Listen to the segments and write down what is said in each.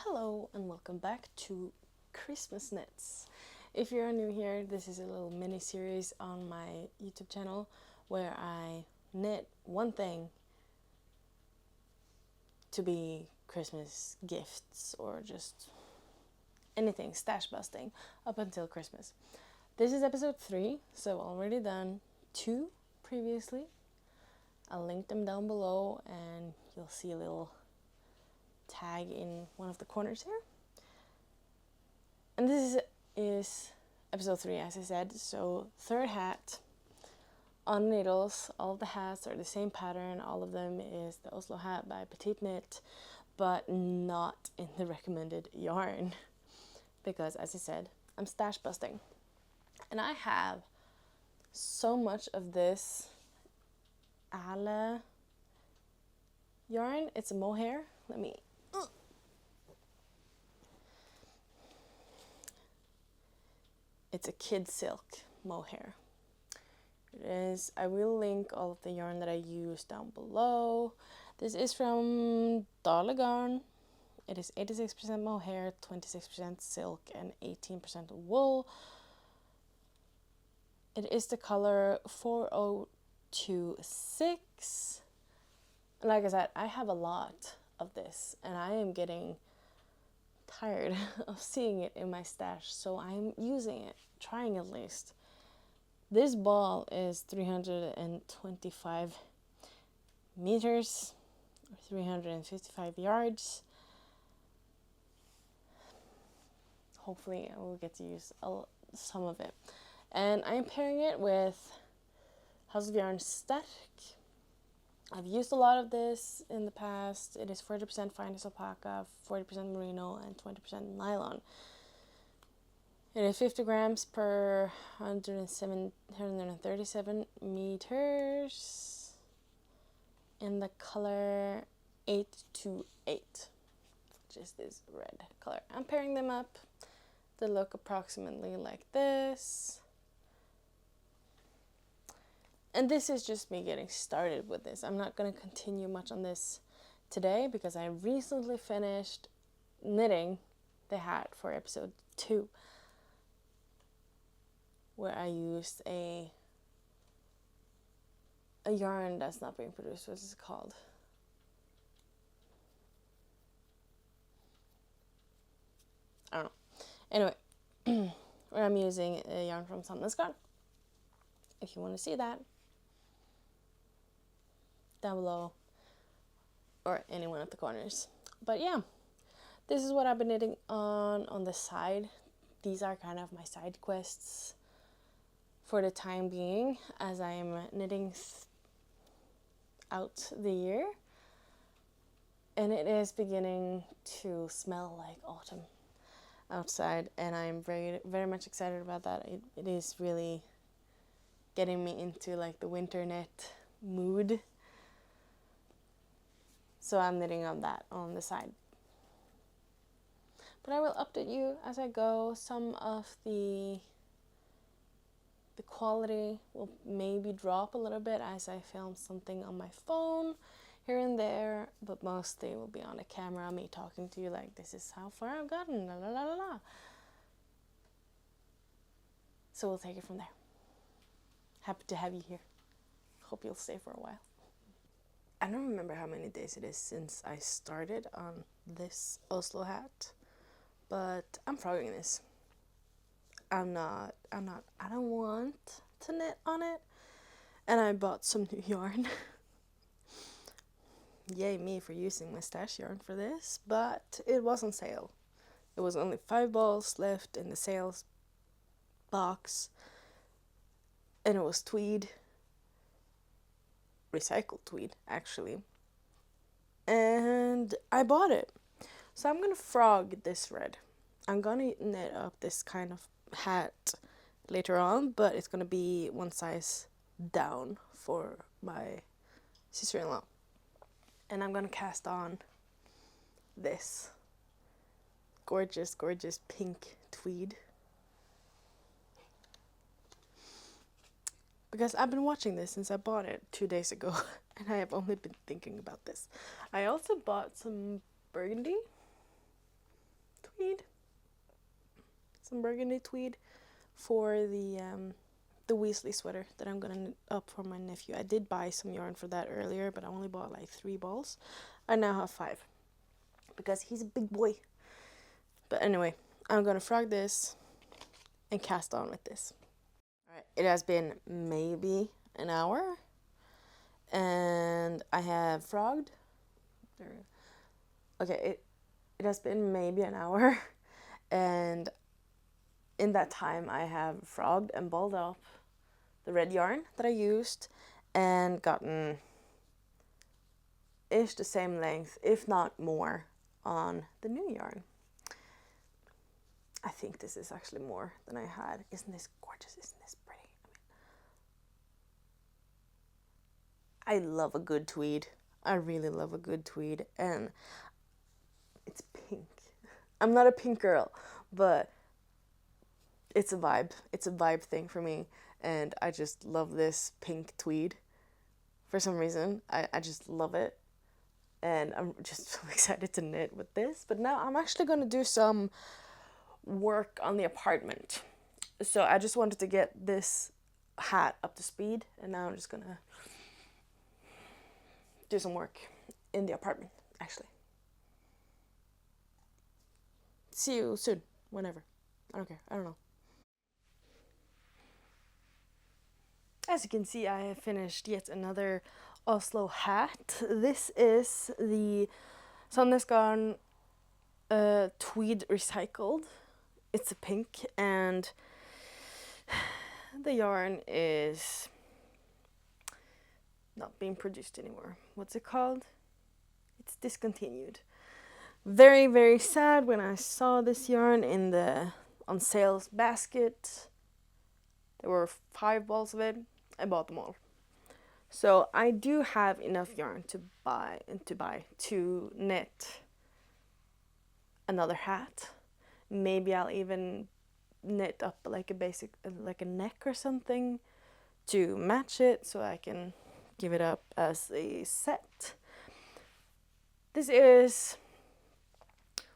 Hello and welcome back to ChristmastKnits. If you're new here, this is a little mini series on my YouTube channel where I knit one thing to be Christmas gifts or just anything stash busting up until Christmas. This is episode 3, so already done 2 previously. I'll link them down below and you'll see a little tag in one of the corners here. And this is episode 3, as I said. So third hat on needles. All of the hats are the same pattern. All of them is the Oslo hat by PetiteKnit, but not in the recommended yarn because, as I said, I'm stash busting. And I have so much of this Ale yarn. It's a mohair. It's a kid silk mohair. It is. I will link all of the yarn that I use down below. This is from Garn. It is 86% mohair, 26% silk, and 18% wool. It is the color 4026. Like I said, I have a lot of this, and I am getting tired of seeing it in my stash, so I'm using it, trying at least. This ball is 325 meters, or 355 yards. Hopefully I will get to use some of it. And I'm pairing it with House of Yarn Stark. I've used a lot of this in the past. It is 40% finest alpaca, 40% merino, and 20% nylon. It is 50 grams per 137 meters in the color 828, which is this red color. I'm pairing them up. They look approximately like this. And this is just me getting started with this. I'm not going to continue much on this today because I recently finished knitting the hat for episode 2, where I used a yarn that's not being produced. What is it called? I don't know. Anyway, where I'm using a yarn from ChristmastKnits. If you want to see that, down below or any one of the corners. But yeah, this is what I've been knitting on the side. These are kind of my side quests for the time being as I am knitting out the year, and it is beginning to smell like autumn outside, and I'm very, very much excited about that. It is really getting me into like the winter knit mood. So I'm knitting on that on the side. But I will update you as I go. Some of the quality will maybe drop a little bit as I film something on my phone here and there, but mostly will be on a camera, me talking to you like this is how far I've gotten, la la la la. So we'll take it from there. Happy to have you here. Hope you'll stay for a while. I don't remember how many days it is since I started on this Oslo hat, but I'm frogging this. I don't want to knit on it, and I bought some new yarn. Yay me for using my stash yarn for this, but it was on sale. It was only 5 balls left in the sales box, and it was tweed. Recycled tweed, actually, and I bought it. So I'm gonna frog this red. I'm gonna knit up this kind of hat later on, but it's gonna be one size down for my sister-in-law, and I'm gonna cast on this gorgeous pink tweed. Because I've been watching this since I bought it 2 days ago, and I have only been thinking about this. I also bought some burgundy some burgundy tweed for the Weasley sweater that I'm gonna knit up for my nephew. I did buy some yarn for that earlier, but I only bought like 3 balls. I now have 5 because he's a big boy. But anyway, I'm gonna frog this and cast on with this. Alright, it has been maybe an hour and I have frogged. Okay, it has been maybe an hour and in that time I have frogged and balled up the red yarn that I used and gotten ish the same length, if not more, on the new yarn. I think this is actually more than I had. Isn't this gorgeous? Isn't this pretty? I love a good tweed. I really love a good tweed, and it's pink. I'm not a pink girl, but it's a vibe. It's a vibe thing for me, and I just love this pink tweed. For some reason, I just love it, and I'm just so excited to knit with this. But now I'm actually going to do some work on the apartment. So I just wanted to get this hat up to speed, and now I'm just going to do some work in the apartment, actually. See you soon, whenever. I don't care, I don't know. As you can see, I have finished yet another Oslo hat. This is the Sandnesgarn tweed recycled. It's a pink, and the yarn is not being produced anymore. What's it called? It's discontinued. Very, very sad when I saw this yarn in the on sales basket. There were 5 balls of it. I bought them all. So I do have enough yarn to knit another hat. Maybe I'll even knit up like a basic, like a neck or something to match it, so I can give it up as a set. This is,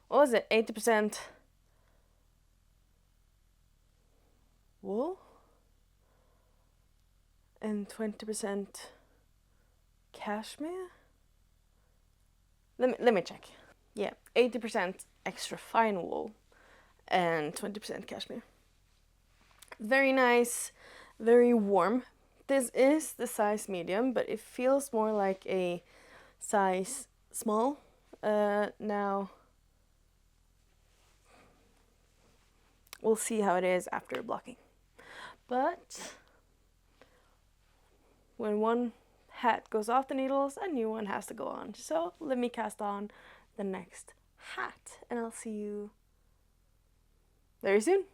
what was it, 80% wool and 20% cashmere. Let me check. Yeah, 80% extra fine wool and 20% cashmere. Very nice, very warm. This is the size medium, but it feels more like a size small. Now we'll see how it is after blocking. But when one hat goes off the needles, a new one has to go on. So let me cast on the next hat, and I'll see you very soon.